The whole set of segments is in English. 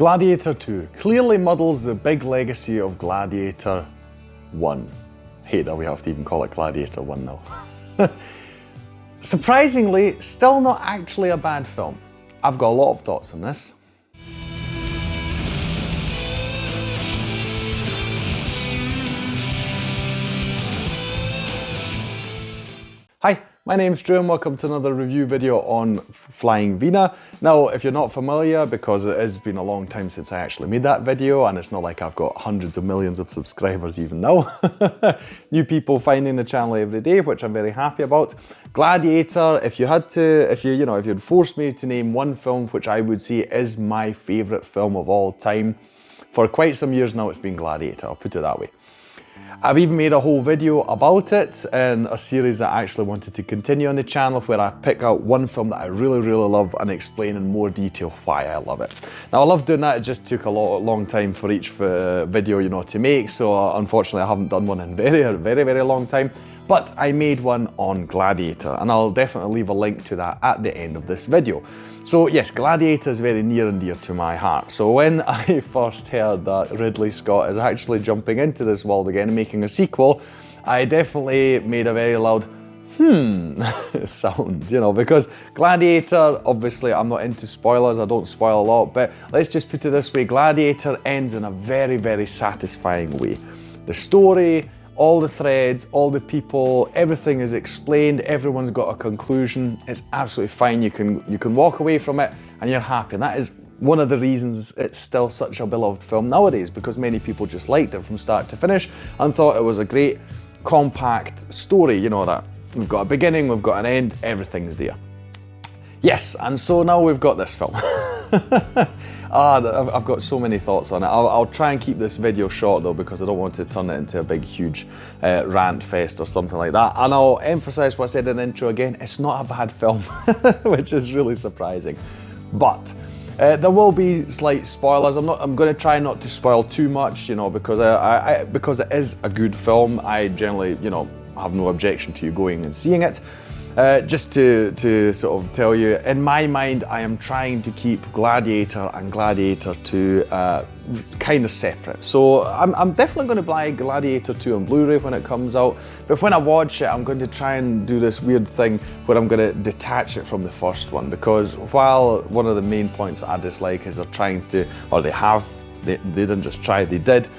Gladiator 2 clearly muddles the big legacy of Gladiator 1. Hate that we have to even call it Gladiator 1 now. Surprisingly, still not actually a bad film. I've got a lot of thoughts on this. Hi, my name's Drew and welcome to another review video on Flying Wiener. Now, if you're not familiar, because it has been a long time since I actually made that video, and it's not like I've got hundreds of millions of subscribers even now. New people finding the channel every day, which I'm very happy about. Gladiator, if you'd forced me to name one film which I would say is my favourite film of all time, for quite some years now it's been Gladiator, I'll put it that way. I've even made a whole video about it in a series that I actually wanted to continue on the channel, where I pick out one film that I really love and explain in more detail why I love it. Now I love doing that, it just took a long time for each video to make, so unfortunately I haven't done one in a very long time. But I made one on Gladiator, and I'll definitely leave a link to that at the end of this video. So yes, Gladiator is very near and dear to my heart. So when I first heard that Ridley Scott is actually jumping into this world again and making a sequel, I definitely made a very loud sound, because Gladiator, obviously I'm not into spoilers, I don't spoil a lot, but let's just put it this way, Gladiator ends in a very satisfying way. The story, all the threads, all the people, everything is explained, everyone's got a conclusion, it's absolutely fine, you can walk away from it and you're happy. And that is one of the reasons it's still such a beloved film nowadays, because many people just liked it from start to finish and thought it was a great, compact story, that we've got a beginning, we've got an end, everything's there. Yes, and so now we've got this film. I've got so many thoughts on it. I'll try and keep this video short though, because I don't want to turn it into a big huge rant fest or something like that. And I'll emphasize what I said in the intro again, it's not a bad film, which is really surprising. But there will be slight spoilers. I'm going to try not to spoil too much, because it is a good film. I generally, have no objection to you going and seeing it. Just to sort of tell you, in my mind, I am trying to keep Gladiator and Gladiator 2 kind of separate. So I'm definitely going to buy Gladiator 2 on Blu-ray when it comes out, but when I watch it, I'm going to try and do this weird thing where I'm going to detach it from the first one, because while one of the main points I dislike is they're trying to, or they didn't just try, they did,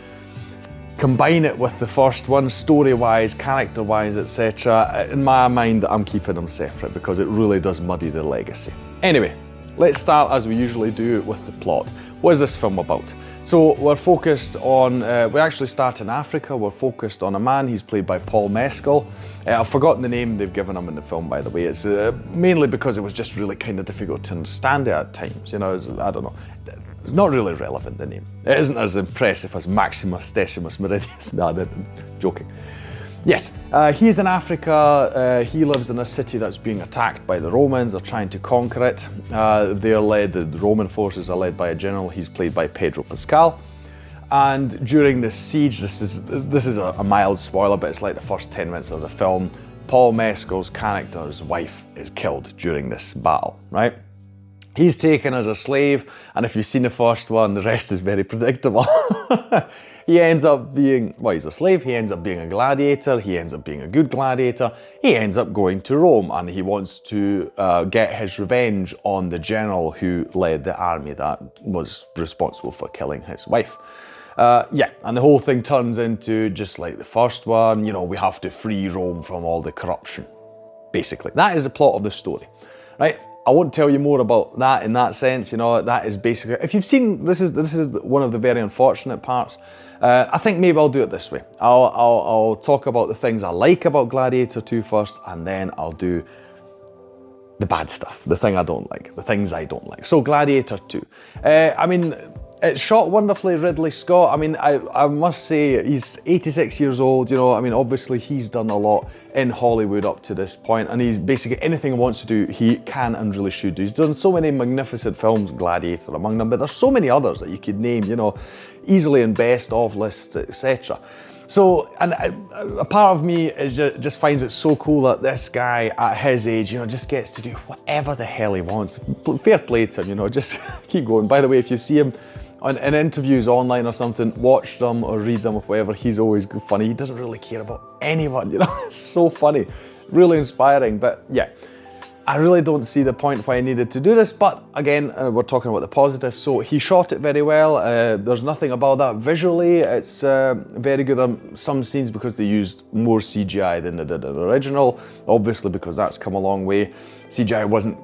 combine it with the first one, story-wise, character-wise, etc. In my mind, I'm keeping them separate because it really does muddy the legacy. Anyway, let's start as we usually do with the plot. What is this film about? So we're focused on, we actually start in Africa, we're focused on a man, he's played by Paul Mescal. I've forgotten the name they've given him in the film, by the way. It's mainly because it was just really kind of difficult to understand it at times, I don't know. It's not really relevant, the name. It isn't as impressive as Maximus Decimus Meridius. No, I'm joking. Yes, he's in Africa. He lives in a city that's being attacked by the Romans. They're trying to conquer it. The Roman forces are led by a general. He's played by Pedro Pascal. And during the siege, this is a mild spoiler, but it's like the first 10 minutes of the film, Paul Mescal's character's wife is killed during this battle, right? He's taken as a slave, and if you've seen the first one, the rest is very predictable. He ends up being, well, he's a slave, he ends up being a gladiator, he ends up being a good gladiator, he ends up going to Rome, and he wants to get his revenge on the general who led the army that was responsible for killing his wife. And the whole thing turns into, just like the first one, we have to free Rome from all the corruption, basically. That is the plot of the story, right? I won't tell you more about that in that sense, that is basically, if you've seen, this is one of the very unfortunate parts. I think maybe I'll do it this way. I'll talk about the things I like about Gladiator 2 first, and then I'll do the bad stuff, the thing I don't like, the things I don't like. So Gladiator 2. It's shot wonderfully, Ridley Scott. I must say, he's 86 years old, obviously he's done a lot in Hollywood up to this point, and he's basically anything he wants to do, he can and really should do. He's done so many magnificent films, Gladiator among them, but there's so many others that you could name, easily in best of lists, etc. So, and a part of me is just finds it so cool that this guy at his age, just gets to do whatever the hell he wants. Fair play to him, just keep going. By the way, if you see him in interviews online or something, watch them or read them or whatever, he's always funny. He doesn't really care about anyone, you know? It's so funny, really inspiring. But yeah, I really don't see the point why he needed to do this, but again, we're talking about the positive. So he shot it very well. There's nothing about that visually. It's very good on some scenes because they used more CGI than they did in the original, obviously because that's come a long way. CGI wasn't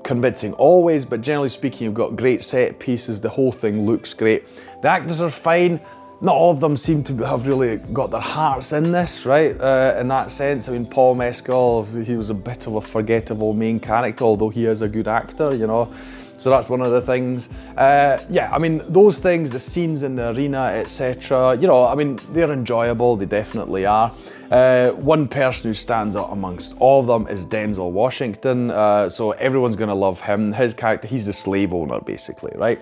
convincing always, but generally speaking, you've got great set pieces. The whole thing looks great. The actors are fine. Not all of them seem to have really got their hearts in this, right? In that sense, I mean, Paul Mescal, he was a bit of a forgettable main character, although he is a good actor, you know? So that's one of the things. Yeah, I mean, those things, the scenes in the arena, etc., you know, I mean, they're enjoyable, they definitely are. One person who stands out amongst all of them is Denzel Washington. So everyone's gonna love him. His character, he's the slave owner, basically, right?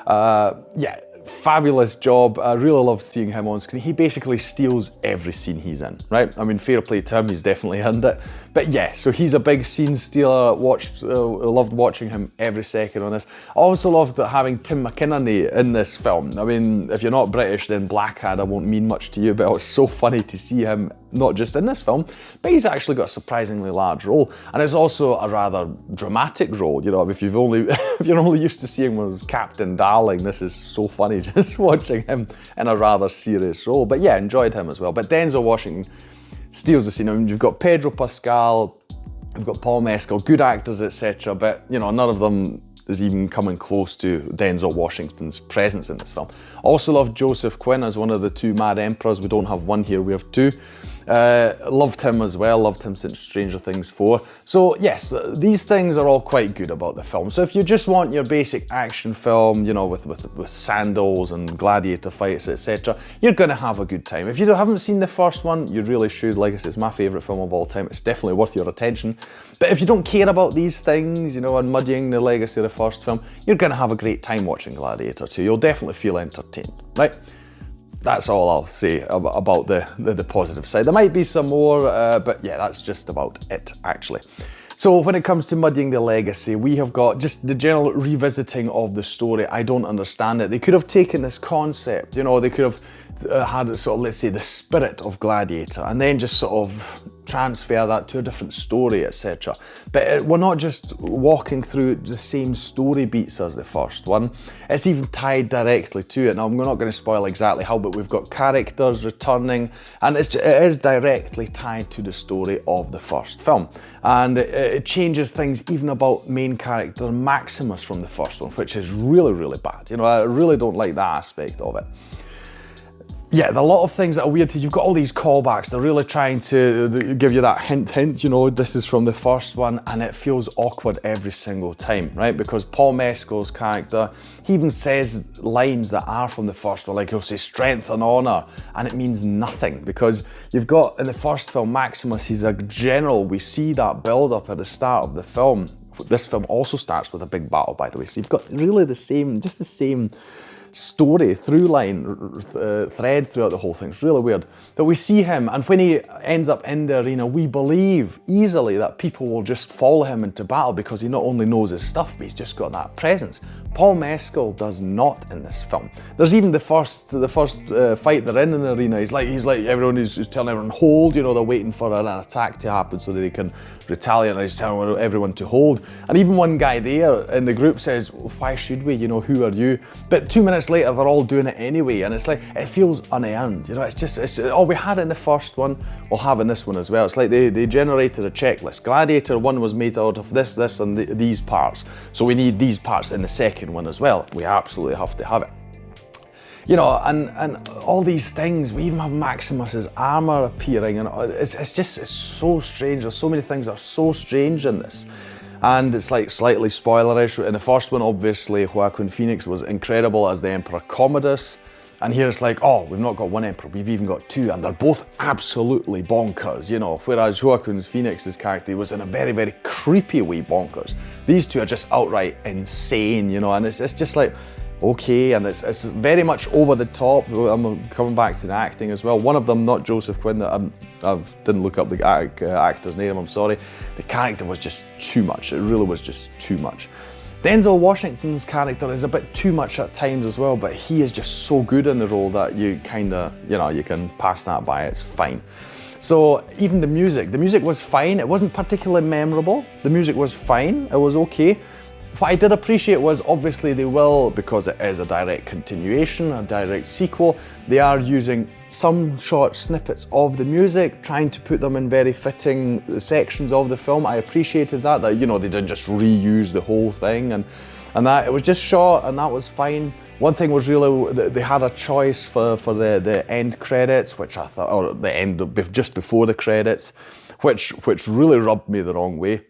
Yeah. Fabulous job. I really love seeing him on screen. He basically steals every scene he's in, right? I mean, fair play to him, he's definitely earned it. But yeah, so he's a big scene stealer. Loved watching him every second on this. I also loved having Tim McInerney in this film. I mean, if you're not British, then Blackadder won't mean much to you, but it was so funny to see him not just in this film, but he's actually got a surprisingly large role. And it's also a rather dramatic role. You know, if you're only used to seeing him as Captain Darling, this is so funny just watching him in a rather serious role. But yeah, enjoyed him as well. But Denzel Washington steals the scene. I mean, you've got Pedro Pascal, you've got Paul Mescal, good actors, etc. But you know, none of them is even coming close to Denzel Washington's presence in this film. Also loved Joseph Quinn as one of the two Mad Emperors. We don't have one here, we have two. Loved him as well, loved him since Stranger Things 4. So yes, these things are all quite good about the film. So if you just want your basic action film, you know, with sandals and gladiator fights, etc., you're gonna have a good time. If you haven't seen the first one, you really should. Like I said, it's my favourite film of all time. It's definitely worth your attention. But if you don't care about these things, you know, and muddying the legacy of the first film, you're gonna have a great time watching Gladiator 2. You'll definitely feel entertained, right? That's all I'll say about the positive side. There might be some more, but yeah, that's just about it, actually. So when it comes to muddying the legacy, we have got just the general revisiting of the story. I don't understand it. They could have taken this concept, you know, they could have had sort of, let's say, the spirit of Gladiator, and then just sort of transfer that to a different story, etc. But we're not just walking through the same story beats as the first one. It's even tied directly to it. Now, I'm not going to spoil exactly how, but we've got characters returning, and it is directly tied to the story of the first film. And it changes things even about main character Maximus from the first one, which is really, really bad. You know, I really don't like that aspect of it. Yeah, there are a lot of things that are weird. You've got all these callbacks. They're really trying to give you that hint, you know, this is from the first one, and it feels awkward every single time, right? Because Paul Mescal's character, he even says lines that are from the first one, like he'll say strength and honor, and it means nothing, because you've got, in the first film, Maximus, he's a general. We see that build up at the start of the film. This film also starts with a big battle, by the way. So you've got really the same story, through line, thread throughout the whole thing. It's really weird. But we see him, and when he ends up in the arena, we believe easily that people will just follow him into battle because he not only knows his stuff, but he's just got that presence. Paul Mescal does not in this film. There's even the first fight they're in the arena. He's like everyone who's telling everyone hold. You know, they're waiting for an attack to happen so that they can retaliate. And he's telling everyone to hold. And even one guy there in the group says, "Why should we? You know, who are you?" But 2 minutes later, they're all doing it anyway, and it's like, it feels unearned. You know, it's oh, we had it in the first one, we'll have it in this one as well. It's like they generated a checklist. Gladiator 1 was made out of this, and these parts, so we need these parts in the second one as well. We absolutely have to have it. You know, and all these things. We even have Maximus's armor appearing, and it's so strange. There's so many things that are so strange in this. And it's like slightly spoilerish. In the first one, obviously, Joaquin Phoenix was incredible as the Emperor Commodus. And here it's like, oh, we've not got one emperor, we've even got two, and they're both absolutely bonkers, you know. Whereas Joaquin Phoenix's character was in a very, very creepy way bonkers. These two are just outright insane, you know, and it's just like, okay, and it's very much over the top. I'm coming back to the acting as well. One of them, not Joseph Quinn, that I didn't look up the actor's name, I'm sorry. The character was just too much. It really was just too much. Denzel Washington's character is a bit too much at times as well, but he is just so good in the role that you kinda, you know, you can pass that by, it's fine. So even the music was fine. It wasn't particularly memorable. The music was fine, it was okay. What I did appreciate was obviously they will, because it is a direct continuation, a direct sequel, they are using some short snippets of the music, trying to put them in very fitting sections of the film. I appreciated that, you know, they didn't just reuse the whole thing and that. It was just short and that was fine. One thing was really, they had a choice for the end credits, which I thought, or the end, just before the credits, which really rubbed me the wrong way.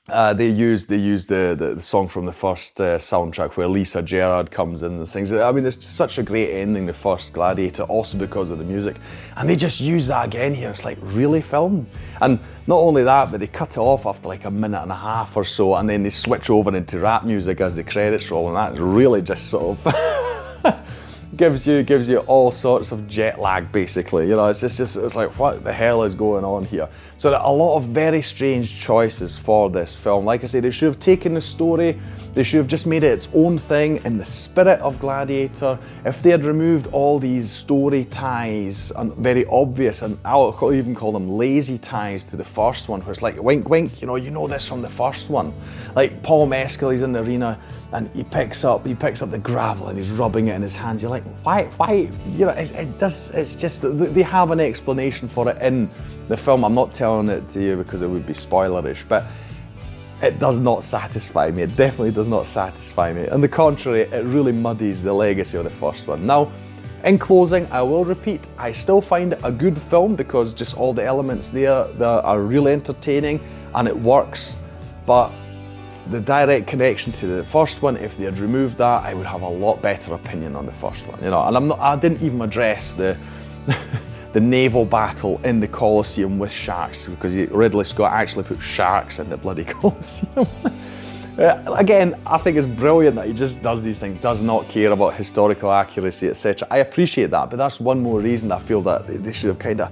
They used the song from the first soundtrack where Lisa Gerrard comes in and sings it. I mean, it's such a great ending, the first Gladiator, also because of the music. And they just use that again here. It's like, really, film? And not only that, but they cut it off after like a minute and a half or so, and then they switch over into rap music as the credits roll, and that really just sort of gives you all sorts of jet lag, basically. You know, it's like, what the hell is going on here? So a lot of very strange choices for this film. Like I said, they should have taken the story, they should have just made it its own thing in the spirit of Gladiator. If they had removed all these story ties, and very obvious, and I'll even call them lazy ties to the first one, where it's like, wink wink, you know this from the first one. Like Paul Mescal, he's in the arena and he picks up the gravel and he's rubbing it in his hands. You're like, why, you know, it's just, they have an explanation for it in the film. I'm not telling it to you because it would be spoilerish, but it does not satisfy me. It definitely does not satisfy me. On the contrary, it really muddies the legacy of the first one. Now, in closing, I will repeat, I still find it a good film because just all the elements there that are really entertaining and it works, but the direct connection to the first one, if they had removed that, I would have a lot better opinion on the first one, you know. And I didn't even address the the naval battle in the Colosseum with sharks, because Ridley Scott actually put sharks in the bloody Colosseum. Again, I think it's brilliant that he just does these things, does not care about historical accuracy, etc. I appreciate that, but that's one more reason I feel that they should have kind of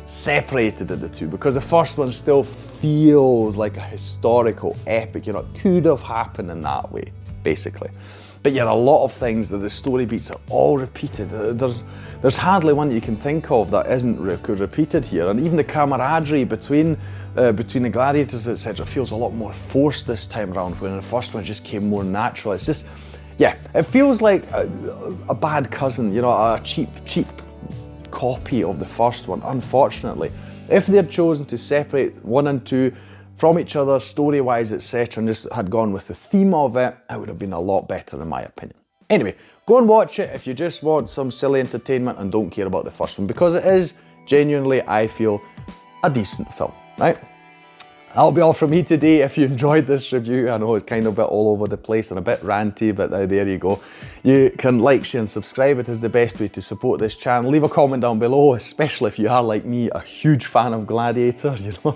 separated the two, because the first one still feels like a historical epic, you know, it could have happened in that way, basically. But yeah, a lot of things, the story beats are all repeated. There's hardly one you can think of that isn't repeated here, and even the camaraderie between the gladiators, etc., feels a lot more forced this time around, when the first one just came more natural. It's just, yeah, it feels like a bad cousin, you know, a cheap copy of the first one, unfortunately. If they had chosen to separate 1 and 2 from each other, story-wise, etc., and just had gone with the theme of it, it would have been a lot better in my opinion. Anyway, go and watch it if you just want some silly entertainment and don't care about the first one, because it is genuinely, I feel, a decent film, right? That'll be all from me today. If you enjoyed this review, I know it's kind of a bit all over the place and a bit ranty, but there you go. You can like, share and subscribe. It is the best way to support this channel. Leave a comment down below, especially if you are like me, a huge fan of Gladiator, you know.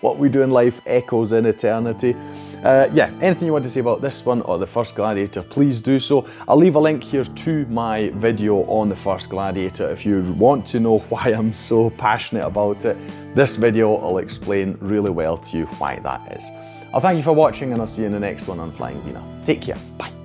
What we do in life echoes in eternity. Yeah, anything you want to say about this one or the first Gladiator, please do so. I'll leave a link here to my video on the first Gladiator if you want to know why I'm so passionate about it. This video will explain really well to you why that is. I'll thank you for watching, and I'll see you in the next one on Flying Wiener. Take care, bye.